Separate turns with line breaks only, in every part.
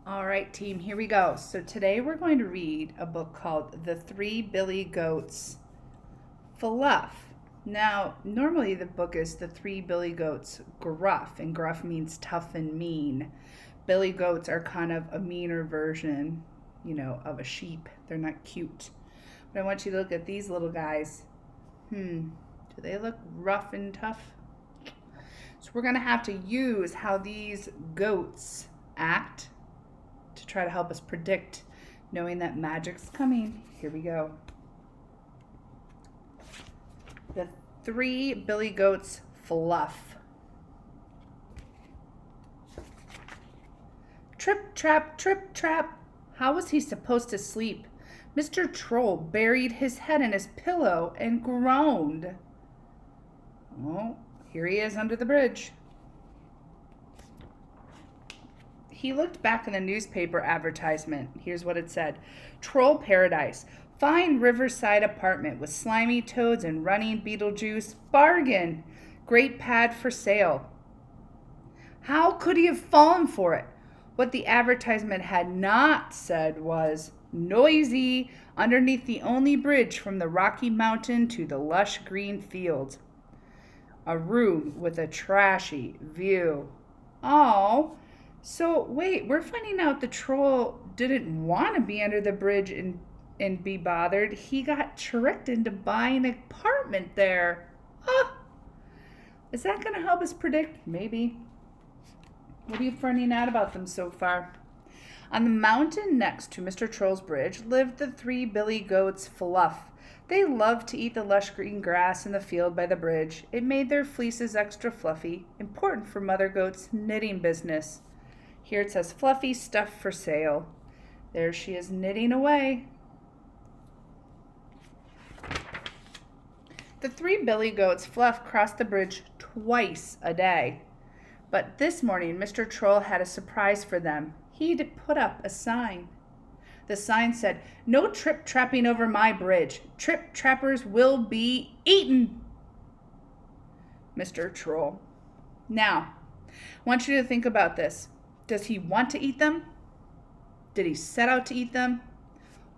All right, team, here we go. So today we're going to read a book called The Three Billy Goats Fluff. Now, normally the book is The Three Billy Goats Gruff, and gruff means tough and mean. Billy goats are kind of a meaner version, of a sheep. They're not cute. But I want you to look at these little guys. Do they look rough and tough? So we're going to have to use how these goats act to try to help us predict, knowing that magic's coming. Here we go. The Three Billy Goats Fluff. Trip, trap. How was he supposed to sleep? Mr. Troll buried his head in his pillow and groaned. Oh, here he is under the bridge. He looked back in the newspaper advertisement. Here's what it said. Troll Paradise. Fine riverside apartment with slimy toads and running Beetlejuice. Bargain. Great pad for sale. How could he have fallen for it? What the advertisement had not said was noisy underneath the only bridge from the Rocky Mountain to the lush green fields. A room with a trashy view. Oh, so wait, we're finding out the troll didn't want to be under the bridge and be bothered. He got tricked into buying an apartment there. Oh, is that going to help us predict? Maybe. What are you finding out about them so far? On the mountain next to Mr. Troll's bridge lived the Three Billy Goats Fluff. They loved to eat the lush green grass in the field by the bridge. It made their fleeces extra fluffy, important for Mother Goat's knitting business. Here it says fluffy stuff for sale. There she is knitting away. The Three Billy Goats Fluff crossed the bridge twice a day. But this morning, Mr. Troll had a surprise for them. He'd put up a sign. The sign said, "No trip-trapping over my bridge. Trip-trappers will be eaten." Mr. Troll. Now, I want you to think about this. Does he want to eat them? Did he set out to eat them?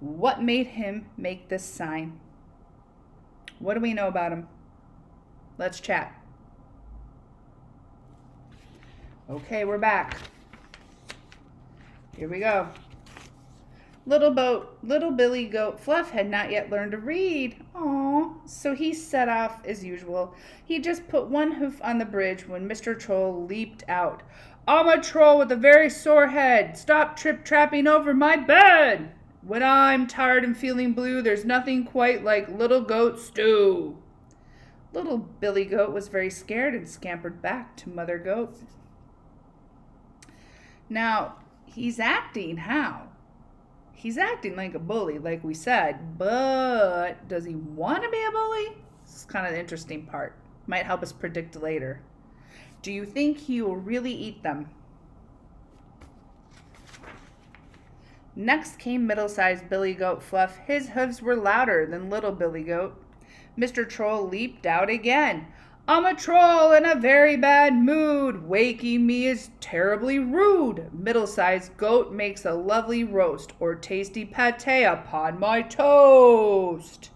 What made him make this sign? What do we know about him? Let's chat. Okay, we're back. Here we go. Little Billy Goat Fluff had not yet learned to read. Aw, so he set off as usual. He just put one hoof on the bridge when Mr. Troll leaped out. "I'm a troll with a very sore head. Stop trip-trapping over my bed. When I'm tired and feeling blue, there's nothing quite like little goat stew." Little Billy Goat was very scared and scampered back to Mother Goat. Now, he's acting how? He's acting like a bully, like we said, but does he want to be a bully? This is kind of the interesting part. Might help us predict later. Do you think he will really eat them? Next came middle-sized Billy Goat Fluff. His hooves were louder than little Billy Goat. Mr. Troll leaped out again. "I'm a troll in a very bad mood. Waking me is terribly rude. Middle-sized goat makes a lovely roast or tasty pate upon my toast."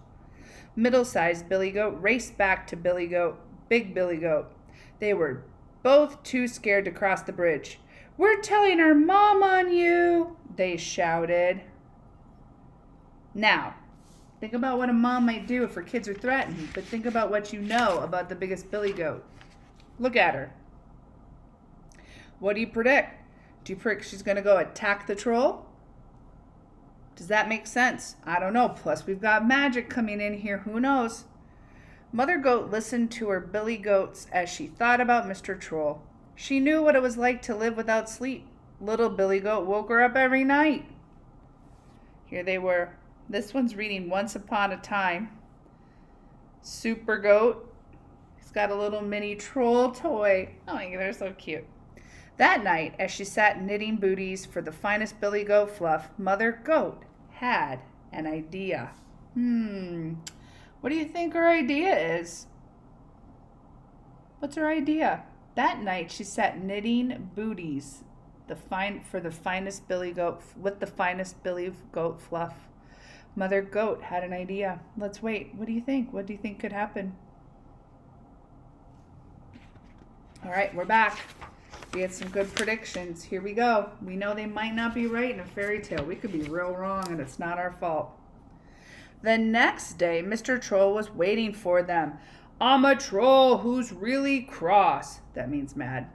Middle-sized Billy Goat raced back to Big Billy Goat. They were both too scared to cross the bridge. "We're telling our mom on you," they shouted. Now, think about what a mom might do if her kids are threatened, but think about what you know about the biggest Billy Goat. Look at her. What do you predict? Do you predict she's going to go attack the troll? Does that make sense? I don't know. Plus, we've got magic coming in here. Who knows? Mother Goat listened to her Billy Goats as she thought about Mr. Troll. She knew what it was like to live without sleep. Little Billy Goat woke her up every night. Here they were. This one's reading Once Upon a Time. Super Goat. He's got a little mini troll toy. Oh, they're so cute. That night, as she sat knitting booties for the finest Billy Goat Fluff, Mother Goat had an idea. What do you think her idea is? What's her idea? That night she sat knitting booties for the finest billy goat with the finest billy goat Fluff. Mother Goat had an idea. Let's wait. What do you think? What do you think could happen? All right, we're back. We had some good predictions. Here we go. We know they might not be right in a fairy tale. We could be real wrong, and it's not our fault. The next day, Mr. Troll was waiting for them. I'm a troll who's really cross. That means mad.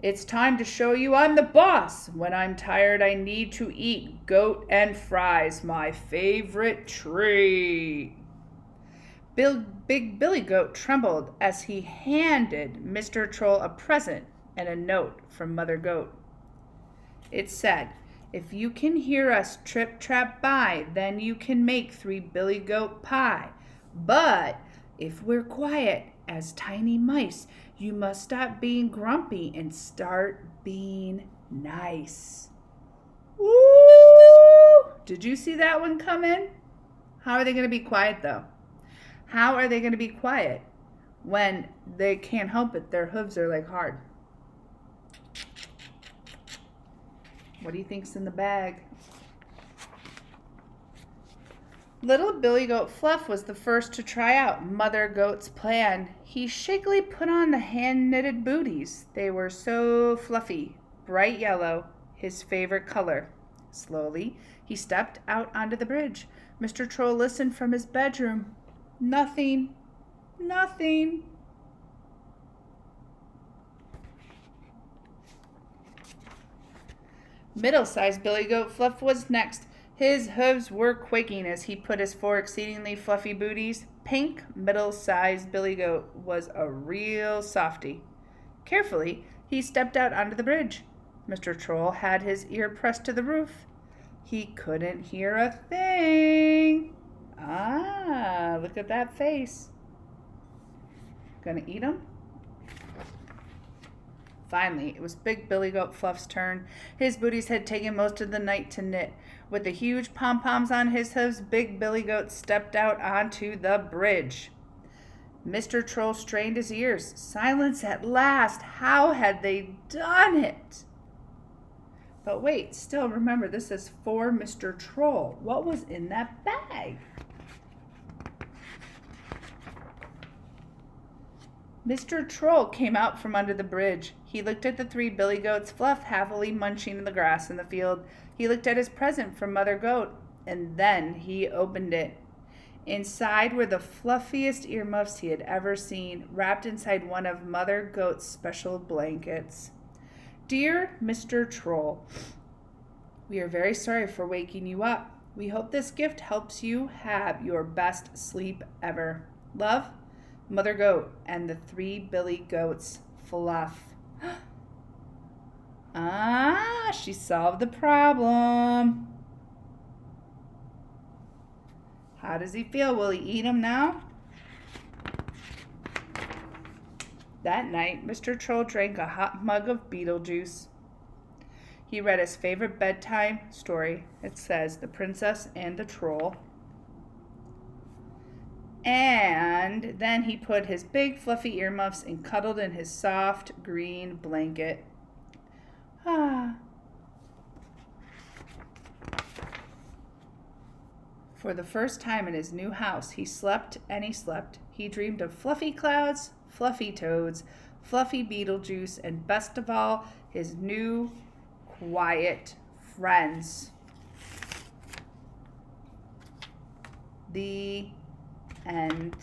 It's time to show you I'm the boss. When I'm tired, I need to eat goat and fries, my favorite treat. Big Billy Goat trembled as he handed Mr. Troll a present and a note from Mother Goat. It said, if you can hear us trip trap by, then you can make 3 Billy Goat pie. But if we're quiet as tiny mice, you must stop being grumpy and start being nice. Woo! Did you see that one come in? How are they going to be quiet though? How are they going to be quiet when they can't help it? Their hooves are like hard. What do you think's in the bag? Little Billy Goat Fluff was the first to try out Mother Goat's plan. He shakily put on the hand-knitted booties. They were so fluffy, bright yellow, his favorite color. Slowly, he stepped out onto the bridge. Mr. Troll listened from his bedroom. Nothing. Nothing. Middle-sized Billy Goat Fluff was next. His hooves were quaking as he put his 4 exceedingly fluffy booties. Pink, middle-sized Billy Goat was a real softy. Carefully, he stepped out onto the bridge. Mr. Troll had his ear pressed to the roof. He couldn't hear a thing. Ah, look at that face. Gonna eat him? Finally, it was Big Billy Goat Fluff's turn. His booties had taken most of the night to knit. With the huge pom-poms on his hooves, Big Billy Goat stepped out onto the bridge. Mr. Troll strained his ears. Silence at last. How had they done it? But wait, still remember, this is for Mr. Troll. What was in that bag? Mr. Troll came out from under the bridge. He looked at the 3 Billy Goats Fluff happily munching in the grass in the field. He looked at his present from Mother Goat, and then he opened it. Inside were the fluffiest earmuffs he had ever seen, wrapped inside one of Mother Goat's special blankets. Dear Mr. Troll, we are very sorry for waking you up. We hope this gift helps you have your best sleep ever. Love, Mother Goat and the 3 Billy Goats Fluff. Ah, she solved the problem. How does he feel? Will he eat him now? That night, Mr. Troll drank a hot mug of beetle juice. He read his favorite bedtime story. It says, The Princess and the Troll. And then he put his big fluffy earmuffs and cuddled in his soft green blanket. Ah. For the first time in his new house, he slept and he slept. He dreamed of fluffy clouds, fluffy toads, fluffy Beetlejuice, and best of all, his new quiet friends. The end.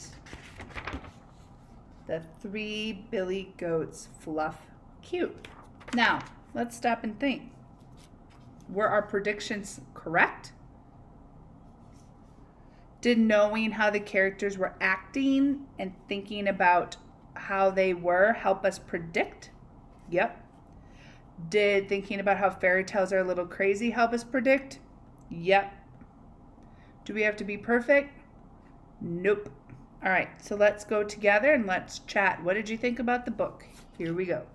The 3 Billy Goats Fluff. Cute. Now, let's stop and think. Were our predictions correct? Did knowing how the characters were acting and thinking about how they were help us predict? Yep. Did thinking about how fairy tales are a little crazy help us predict? Yep. Do we have to be perfect? Nope. All right, so let's go together and let's chat. What did you think about the book? Here we go.